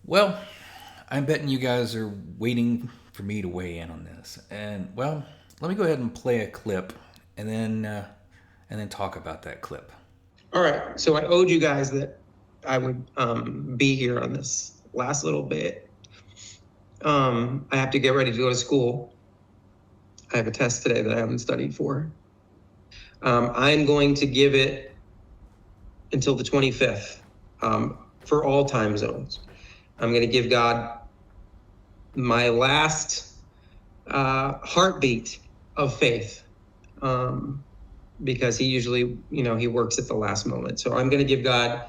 Well, I'm betting you guys are waiting for me to weigh in on this. And well, let me go ahead and play a clip and then talk about that clip. All right, so I owed you guys that I would be here on this last little bit. I have to get ready to go to school. I have a test today that I haven't studied for. I'm going to give it until the 25th for all time zones. I'm going to give God my last heartbeat of faith because he usually, he works at the last moment. So I'm going to give God.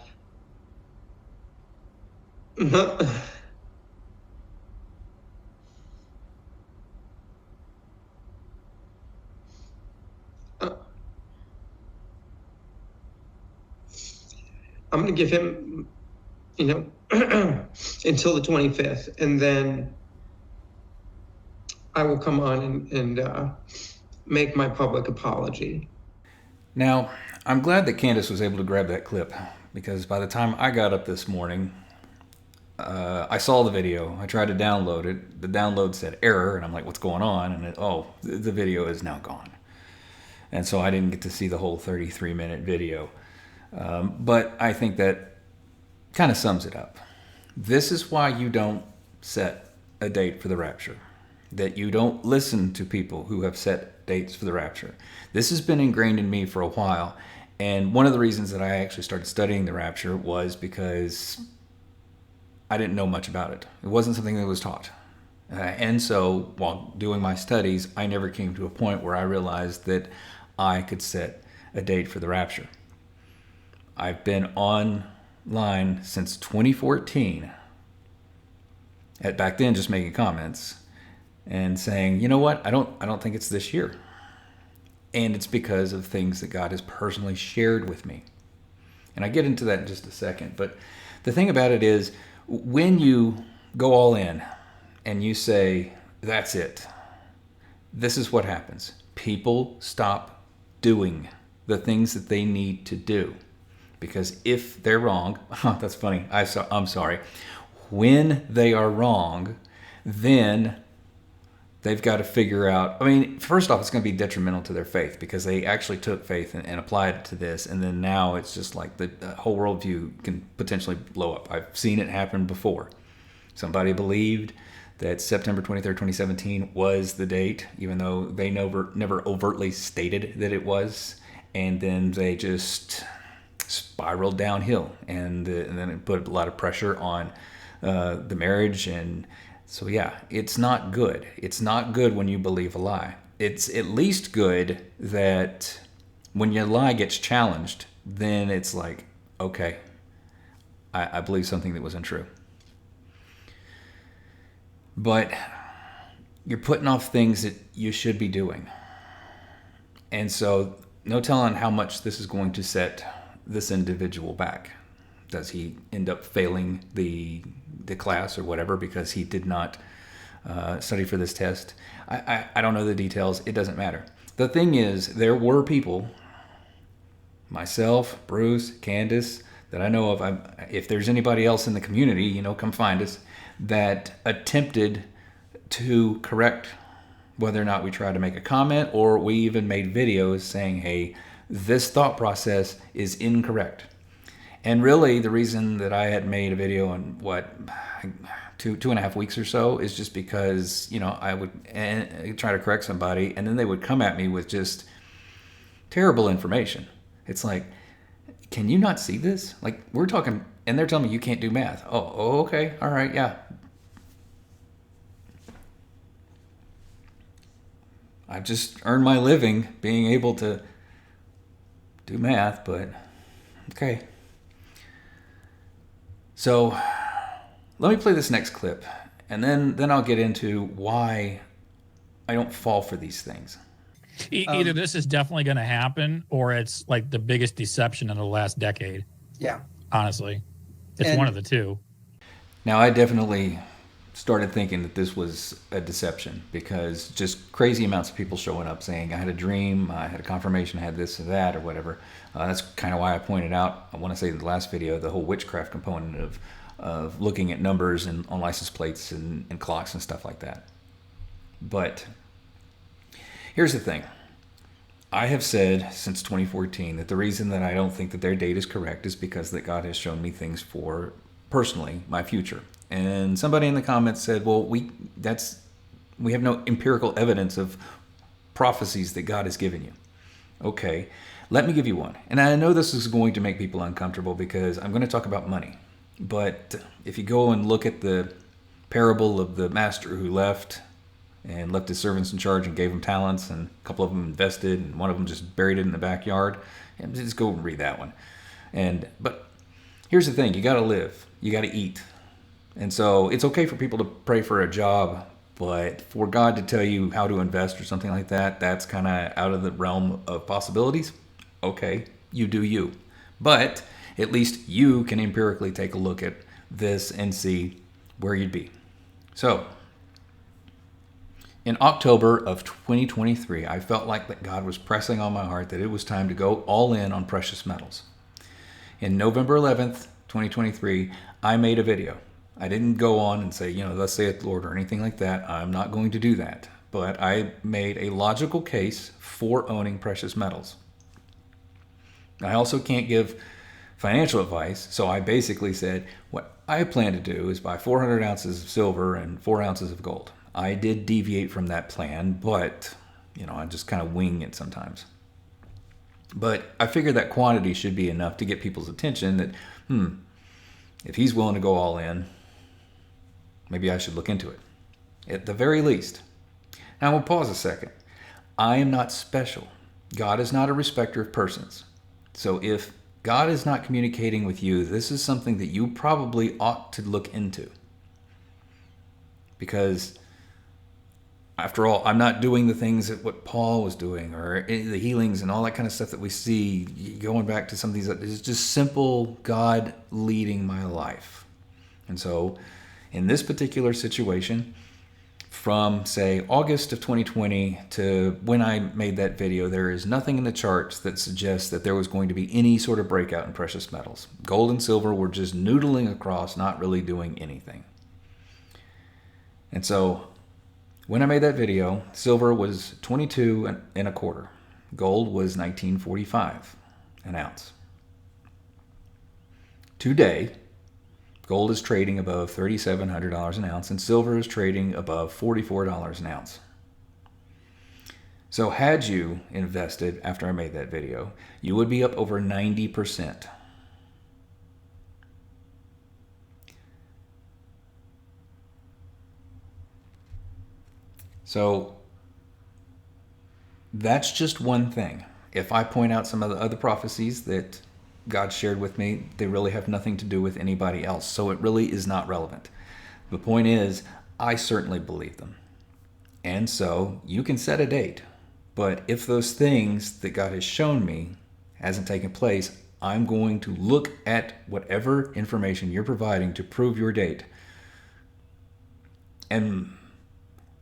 I'm going to give him, until the 25th, and then I will come on and make my public apology. Now, I'm glad that Candace was able to grab that clip because by the time I got up this morning, I saw the video. I tried to download it. The download said error, and I'm like, what's going on? And the video is now gone. And so I didn't get to see the whole 33-minute video. But I think that kind of sums it up. This is why you don't set a date for the rapture. That you don't listen to people who have set dates for the rapture. This has been ingrained in me for a while. And one of the reasons that I actually started studying the rapture was because I didn't know much about it. It wasn't something that was taught. And so while doing my studies, I never came to a point where I realized that I could set a date for the rapture. I've been online since 2014. Back then, just making comments and saying, you know what, I don't think it's this year. And it's because of things that God has personally shared with me. And I get into that in just a second. But the thing about it is, when you go all in and you say, that's it, this is what happens. People stop doing the things that they need to do. Because if they're wrong, that's funny, I'm sorry. When they are wrong, then they've got to figure out, first off, it's going to be detrimental to their faith because they actually took faith and applied it to this. And then now it's just like the whole worldview can potentially blow up. I've seen it happen before. Somebody believed that September 23rd, 2017 was the date, even though they never overtly stated that it was. And then they just spiraled downhill, and then it put a lot of pressure on the marriage. And so yeah, it's not good. It's not good when you believe a lie. It's at least good that when your lie gets challenged, then it's like, okay, I believe something that was untrue. But you're putting off things that you should be doing. And so no telling how much this is going to set this individual back. Does he end up failing the class or whatever because he did not study for this test? I don't know the details. It doesn't matter. The thing is, there were people, myself, Bruce, Candace, that I know of. If there's anybody else in the community, come find us, that attempted to correct whether or not we tried to make a comment, or we even made videos saying, hey, this thought process is incorrect. And really, the reason that I had made a video in two and a half weeks or so is just because, I would try to correct somebody, and then they would come at me with just terrible information. It's like, can you not see this? Like, we're talking, and they're telling me you can't do math. Oh, okay, all right, yeah. I've just earned my living being able to do math, but okay. So let me play this next clip, and then I'll get into why I don't fall for these things. Either this is definitely going to happen, or it's like the biggest deception in the last decade. Yeah. Honestly, it's one of the two. Now, I definitely started thinking that this was a deception because just crazy amounts of people showing up saying, I had a dream, I had a confirmation, I had this or that or whatever. That's kind of why I pointed out, I want to say in the last video, the whole witchcraft component of of looking at numbers and on license plates and clocks and stuff like that. But here's the thing. I have said since 2014 that the reason that I don't think that their date is correct is because that God has shown me things for, personally, my future. And somebody in the comments said, well, we have no empirical evidence of prophecies that God has given you. Okay, let me give you one. And I know this is going to make people uncomfortable because I'm going to talk about money. But if you go and look at the parable of the master who left and left his servants in charge and gave them talents, and a couple of them invested, and one of them just buried it in the backyard, and just go and read that one. But here's the thing: you got to live, you got to eat, and so it's okay for people to pray for a job, but for God to tell you how to invest or something like that, that's kind of out of the realm of possibilities. Okay, you do you, but at least you can empirically take a look at this and see where you'd be. So, in October of 2023, I felt like that God was pressing on my heart that it was time to go all in on precious metals. In November 11th, 2023, I made a video. I didn't go on and say, thus saith the Lord or anything like that. I'm not going to do that. But I made a logical case for owning precious metals. I also can't give financial advice, so I basically said what I plan to do is buy 400 ounces of silver and 4 ounces of gold. I did deviate from that plan, but I just kind of wing it sometimes. But I figured that quantity should be enough to get people's attention that, if he's willing to go all in, maybe I should look into it, at the very least. Now we'll pause a second. I am not special. God is not a respecter of persons. So if God is not communicating with you, this is something that you probably ought to look into. Because after all, I'm not doing the things that what Paul was doing or the healings and all that kind of stuff that we see going back to some of these. It's just simple God leading my life. And so in this particular situation, from say August of 2020 to when I made that video, there is nothing in the charts that suggests that there was going to be any sort of breakout in precious metals. Gold and silver were just noodling across, not really doing anything. And so when I made that video, silver was 22 and a quarter. Gold was 19.45 an ounce. Today, gold is trading above $3,700 an ounce, and silver is trading above $44 an ounce. So had you invested after I made that video, you would be up over 90%. So that's just one thing. If I point out some of the other prophecies that God shared with me, they really have nothing to do with anybody else. So it really is not relevant. The point is, I certainly believe them. And so you can set a date. But if those things that God has shown me hasn't taken place, I'm going to look at whatever information you're providing to prove your date. And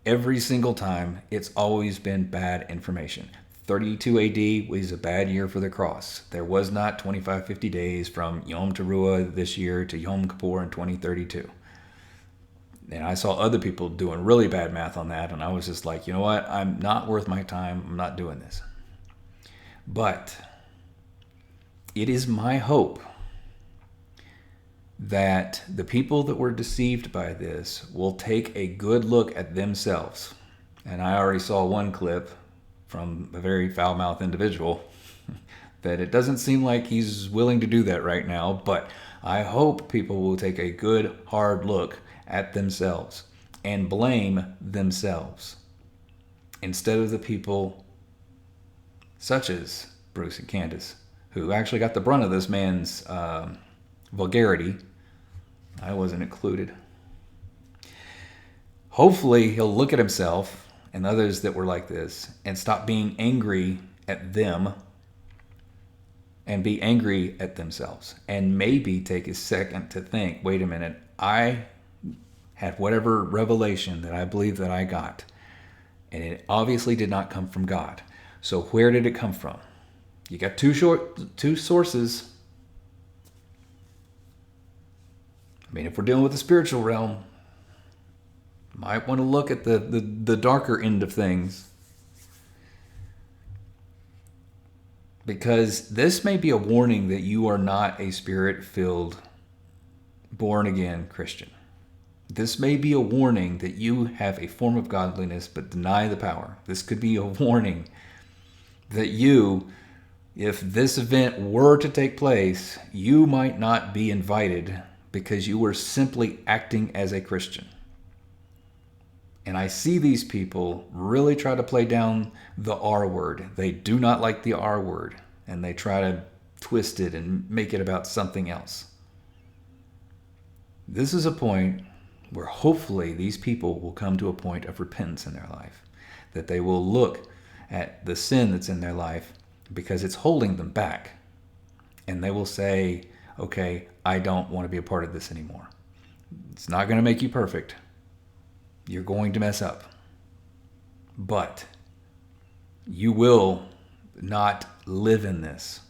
every single time, it's always been bad information. 32 AD was a bad year for the cross. There was not 25-50 days from Yom Teruah this year to Yom Kippur in 2032. And I saw other people doing really bad math on that, and I was just like, you know what? I'm not worth my time. I'm not doing this. But it is my hope that the people that were deceived by this will take a good look at themselves. And I already saw one clip from a very foul-mouthed individual that it doesn't seem like he's willing to do that right now, but I hope people will take a good, hard look at themselves and blame themselves instead of the people such as Bruce and Candace, who actually got the brunt of this man's vulgarity. I wasn't included. Hopefully he'll look at himself and others that were like this and stop being angry at them and be angry at themselves, and maybe take a second to think, wait a minute, I had whatever revelation that I believe that I got, and it obviously did not come from God. So where did it come from? You got two sources. mean, if we're dealing with the spiritual realm, might want to look at the darker end of things. Because this may be a warning that you are not a spirit-filled, born-again Christian. This may be a warning that you have a form of godliness but deny the power. This could be a warning that you, if this event were to take place, you might not be invited because you were simply acting as a Christian. And I see these people really try to play down the R word. They do not like the R word, and they try to twist it and make it about something else. This is a point where hopefully these people will come to a point of repentance in their life, that they will look at the sin that's in their life because it's holding them back, and they will say, okay, I don't want to be a part of this anymore. It's not going to make you perfect. You're going to mess up. But you will not live in this.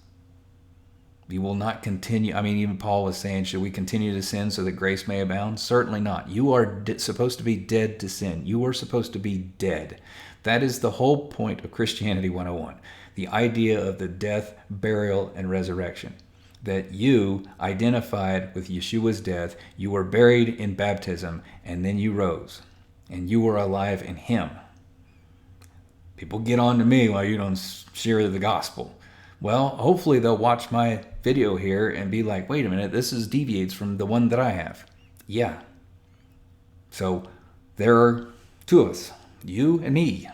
You will not continue. I mean, even Paul was saying, should we continue to sin so that grace may abound? Certainly not. You are supposed to be dead to sin. You are supposed to be dead. That is the whole point of Christianity 101. The idea of the death, burial, and resurrection. That you identified with Yeshua's death, you were buried in baptism, and then you rose. And you were alive in him. People get on to me while you don't share the gospel. Well, hopefully they'll watch my video here and be like, wait a minute, this deviates from the one that I have. Yeah. So there are two of us, you and me.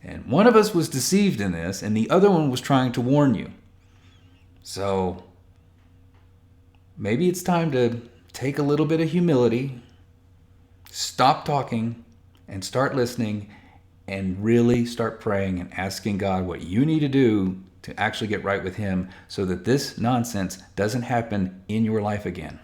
And one of us was deceived in this, and the other one was trying to warn you. So maybe it's time to take a little bit of humility, stop talking, and start listening, and really start praying and asking God what you need to do to actually get right with him so that this nonsense doesn't happen in your life again.